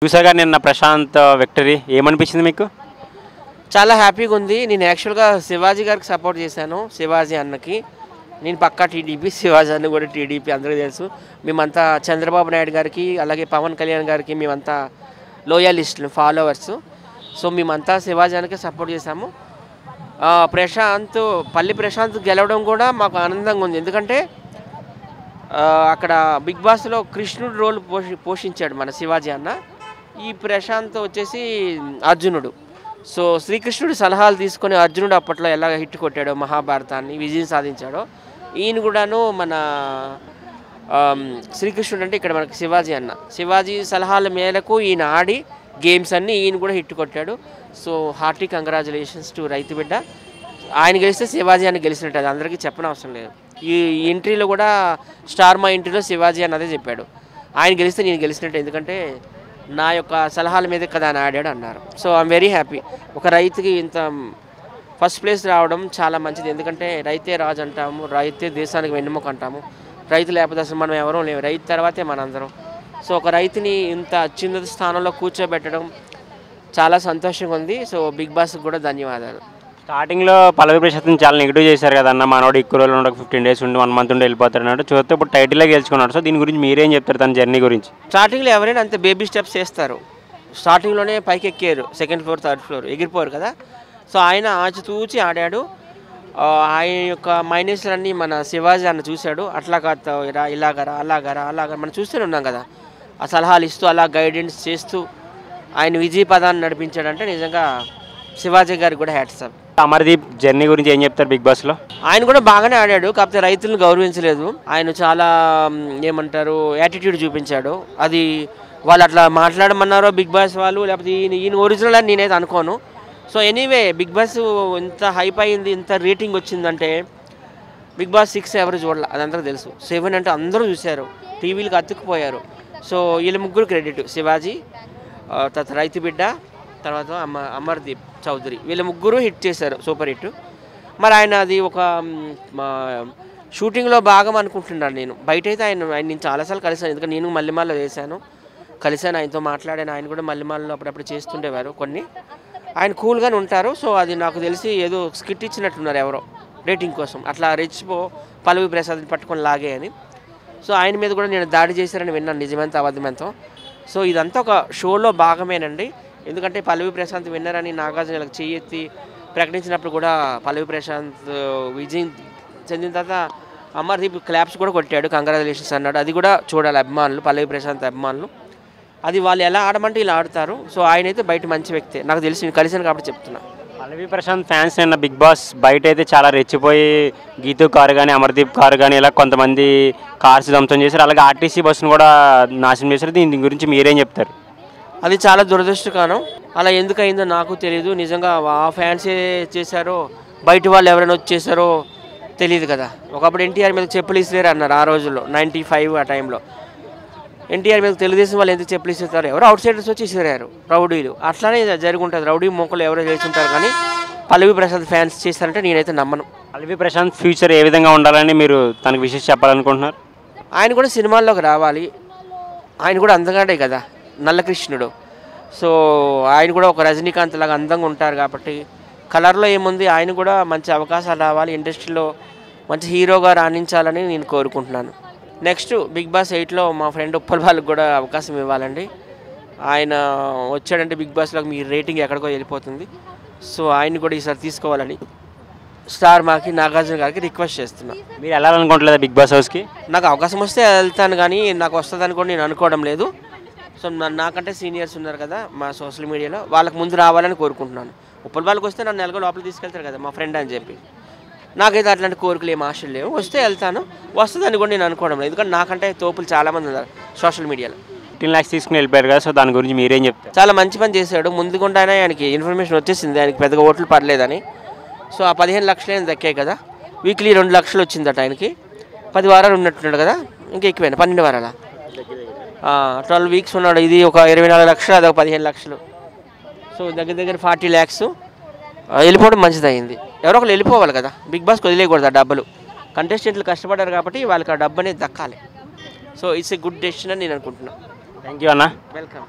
చూసాగా నిన్న ప్రశాంత్ విక్టరీ ఏమనిపించింది మీకు? చాలా హ్యాపీగా ఉంది. నేను యాక్చువల్గా శివాజీ గారికి సపోర్ట్ చేశాను. శివాజీ అన్నకి నేను పక్కా టీడీపీ, శివాజీ అన్న కూడా టీడీపీ, అందరికీ తెలుసు. మేమంతా చంద్రబాబు నాయుడు గారికి అలాగే పవన్ కళ్యాణ్ గారికి మేమంతా లోయలిస్టులు, ఫాలోవర్స్. సో మేమంతా శివాజీ అన్నకి సపోర్ట్ చేశాము. పల్లి ప్రశాంత్ గెలవడం కూడా మాకు ఆనందంగా ఉంది. ఎందుకంటే అక్కడ బిగ్ బాస్లో కృష్ణుడు రోల్ పోషించాడు మన శివాజీ అన్న. ఈ ప్రశాంత్ వచ్చేసి అర్జునుడు. సో శ్రీకృష్ణుడి సలహాలు తీసుకొని అర్జునుడు అప్పట్లో ఎలా హిట్ కొట్టాడో, మహాభారతాన్ని విజయం సాధించాడో, ఈయన కూడాను మన శ్రీకృష్ణుడు అంటే ఇక్కడ మనకి శివాజీ అన్న. శివాజీ సలహాల మేరకు ఈయన ఆడి గేమ్స్ అన్నీ ఈయన కూడా హిట్ కొట్టాడు. సో హార్టీ కంగ్రాచులేషన్స్ టు రైతు బిడ్డ. ఆయన గెలిస్తే శివాజీ అని గెలిచినట్టు, అది అందరికీ చెప్పనవసరం లేదు. ఈ ఎంట్రీలో కూడా స్టార్ మా ఎంట్రీలో శివాజీ అన్నదే చెప్పాడు, ఆయన గెలిస్తే నేను గెలిచినట్టు, ఎందుకంటే నా యొక్క సలహాల మీదే కదా అని ఆడాడు అన్నారు. So I'm very happy. ఒక రైతుకి ఇంత ఫస్ట్ ప్లేస్ రావడం చాలా మంచిది. ఎందుకంటే రైతే రాజు అంటాము, రైతే దేశానికి వెన్నెముక అంటాము. రైతు లేకపోతే అసలు మనం ఎవరూ లేవు, రైతు తర్వాతే మనందరం. సో ఒక రైతుని ఇంత చిన్న స్థానంలో కూర్చోబెట్టడం చాలా సంతోషంగా ఉంది. సో బిగ్ బాస్కి కూడా ధన్యవాదాలు. స్టార్టింగ్లో పల్లవి ప్రశాంత్ని చాలా నెగిటివ్ చేశారు కదన్న, మనోడు ఎక్కువ రోజులు ఉండక 15 days ఉండి 1 month ఉండి వెళ్ళిపోతాడు అన్నాడు. చూస్తే ఇప్పుడు టైటిల్లో గెలుచుకున్నాడు. సో దీని గురించి మీరేం చెప్తారు, తన జర్నీ గురించి? స్టార్టింగ్లో ఎవరైనా అంతే బేబీ స్టెప్స్ చేస్తారు. స్టార్టింగ్లోనే పైకి ఎక్కారు, 2nd floor 3rd floor ఎగిరిపోరు కదా. సో ఆయన ఆచితూచి ఆడాడు. ఆయన యొక్క మైనస్లన్నీ మన శివాజీ అన్న చూశాడు. అట్లా కాదు, ఇలాగరా అలాగరా అలాగరా మనం చూస్తూనే ఉన్నాం కదా. ఆ సలహాలు ఇస్తూ అలా గైడెన్స్ చేస్తూ ఆయన విజయ పదాన్ని నడిపించాడంటే నిజంగా శివాజీ గారికి కూడా హ్యాట్స్ ఆఫ్. అమర్దీప్ జర్నీ గురించి ఏం చెప్తారు బిగ్ బాస్లో? ఆయన కూడా బాగానే ఆడాడు, కాకపోతే రైతులను గౌరవించలేదు. ఆయన చాలా ఏమంటారు యాటిట్యూడ్ చూపించాడు. అది వాళ్ళు అట్లా మాట్లాడమన్నారో బిగ్ బాస్ వాళ్ళు, లేకపోతే ఈయన ఒరిజినల్ అని నేనైతే అనుకోను. సో ఎనీవే బిగ్ బాస్ ఇంత హైప్ అయింది, ఇంత రేటింగ్ వచ్చిందంటే బిగ్ బాస్ 6 ఎవరు చూడాలి, అది అందరికీ తెలుసు. 7 అంటే అందరూ చూశారు, టీవీలకు అతుక్కుపోయారు. సో వీళ్ళ ముగ్గురు క్రెడిట్, శివాజీ, తర్వాత రైతు బిడ్డ, తర్వాత అమర్దీప్ చౌదరి, వీళ్ళ ముగ్గురు హిట్ చేశారు, సూపర్ హిట్. మరి ఆయన అది ఒక షూటింగ్లో భాగం అనుకుంటున్నాను నేను. బయట అయితే నేను చాలాసార్లు కలిసాను, ఎందుకంటే నేను మల్లెమాలలో కలిసాను, ఆయనతో మాట్లాడాను. ఆయన కూడా మల్లెమాలలో అప్పుడప్పుడు చేస్తుండేవారు కొన్ని. ఆయన కూల్గానే ఉంటారు. సో అది నాకు తెలిసి ఏదో స్కిట్ ఇచ్చినట్టున్నారు ఎవరో రేటింగ్ కోసం, అట్లా రెచ్చిపో పల్లవి ప్రసాద్ని పట్టుకొని లాగే అని. సో ఆయన మీద కూడా నేను దాడి చేశారని విన్నాను, నిజమెంత అబద్ధమెంతో. సో ఇదంతా ఒక షోలో భాగమేనండి. ఎందుకంటే పల్లవి ప్రశాంత్ విన్నరని నాగార్జున చెయ్యెత్తి ప్రకటించినప్పుడు కూడా పల్లవి ప్రశాంత్ విజయం చెందిన తర్వాత అమర్దీప్ క్లాప్స్ కూడా కొట్టాడు, కంగ్రాచులేషన్స్ అన్నాడు. అది కూడా చూడాలి అభిమానులు, పల్లవి ప్రశాంత్ అభిమానులు. అది వాళ్ళు ఎలా ఆడమంటే ఇలా ఆడతారు. సో ఆయన అయితే బయట మంచి వ్యక్తే, నాకు తెలిసి నేను కలిసాను కాబట్టి చెప్తున్నా. పల్లవి ప్రశాంత్ ఫ్యాన్స్ నిన్న బిగ్ బాస్ బయట అయితే చాలా రెచ్చిపోయి గీతూ కారు కానీ అమర్దీప్ కారు కానీ ఇలా కొంతమంది కార్స్ ధ్వంసం చేశారు, అలాగే ఆర్టీసీ బస్సును కూడా నాశనం చేశారు. దీని గురించి మీరేం చెప్తారు? అది చాలా దురదృష్టకరం. అలా ఎందుకు అయిందో నాకు తెలియదు. నిజంగా ఆ ఫ్యాన్సే చేశారో బయట వాళ్ళు ఎవరైనా వచ్చేసారో తెలియదు కదా. ఒకప్పుడు ఎన్టీఆర్ మీద చెప్పులు ఇసిరారు అన్నారు ఆ రోజుల్లో, 95 ఆ టైంలో. ఎన్టీఆర్ మీద తెలుగుదేశం వాళ్ళు ఎందుకు చెప్పులు ఇస్తారు, ఎవరో అవుట్ సైడర్స్ వచ్చి ఇసిరారు, రౌడీలు. అట్లానే జరిగి ఉంటుంది, రౌడీ మొక్కలు ఎవరో చేసి ఉంటారు. కానీ పల్లవి ప్రశాంత్ ఫ్యాన్స్ చేస్తారంటే నేనైతే నమ్మను. పల్లవి ప్రశాంత్ ఫ్యూచర్ ఏ విధంగా ఉండాలని మీరు తనకు విషయం చెప్పాలనుకుంటున్నారు? ఆయన కూడా సినిమాల్లోకి రావాలి. ఆయన కూడా అందగాడే కదా, నల్లకృష్ణుడు. సో ఆయన కూడా ఒక రజనీకాంత్ లాగా అందంగా ఉంటారు కాబట్టి కలర్లో ఏముంది, ఆయన కూడా మంచి అవకాశాలు రావాలి, ఇండస్ట్రీలో మంచి హీరోగా రాణించాలని నేను కోరుకుంటున్నాను. నెక్స్ట్ బిగ్ బాస్ 8లో మా ఫ్రెండ్ ఉప్పల్ వాళ్ళకి కూడా అవకాశం ఇవ్వాలండి. ఆయన వచ్చాడంటే బిగ్ బాస్లోకి మీ రేటింగ్ ఎక్కడికో వెళ్ళిపోతుంది. సో ఆయన కూడా ఈసారి తీసుకోవాలని స్టార్ మాకి నాగార్జున గారికి రిక్వెస్ట్ చేస్తున్నా. మీరు వెళ్ళాలనుకోవట్లేదా బిగ్ బాస్ హౌస్కి? నాకు అవకాశం వస్తే వెళ్తాను, కానీ నాకు వస్తుందని కూడా నేను అనుకోవడం లేదు. సో నాకంటే సీనియర్స్ ఉన్నారు కదా మా సోషల్ మీడియాలో, వాళ్ళకి ముందు రావాలని కోరుకుంటున్నాను. ఉప్పల్ వాళ్ళకి వస్తే నన్ను నెలగో లోపలికి తీసుకెళ్తారు కదా మా ఫ్రెండ్ అని చెప్పి. నాకైతే అట్లాంటి కోరికలు ఏం ఆశలు లేవు. వస్తే వెళ్తాను, వస్తుందని కూడా నేను అనుకోవడం లేదు. ఎందుకంటే నాకంటే తోపులు చాలామంది ఉన్నారు సోషల్ మీడియాలో. 15 lakhs తీసుకుని వెళ్ళిపోయారు కదా, సో దాని గురించి మీరేం చెప్తారు? చాలా మంచి పని చేశాడు. ముందుకుండానే ఆయనకి ఇన్ఫర్మేషన్ వచ్చేసింది, ఆయనకి పెద్దగా ఓట్లు పడలేదని. సో ఆ 15 లక్షలే దక్కాయి కదా. వీక్లీ 2 లక్షలు వచ్చిందట ఆయనకి. 10 వారాలు ఉన్నట్టున్నాడు కదా, ఇంకా ఎక్కువైనా 12 వారాల 12 weeks ఉన్నాడు. ఇది ఒక 24 లక్షలు, అది ఒక 15 లక్షలు. సో దగ్గర 40 lakhs వెళ్ళిపోవడం మంచిది అయింది. ఎవరో ఒకరు వెళ్ళిపోవాలి కదా, బిగ్ బాస్కి వదిలేయకూడదు ఆ డబ్బులు. కంటెస్టెంట్లు కష్టపడ్డారు కాబట్టి వాళ్ళకి ఆ డబ్బు అనేది దక్కాలి. So it's a good decision అని నేను అనుకుంటున్నాను. థ్యాంక్ యూ అన్న. వెల్కమ్.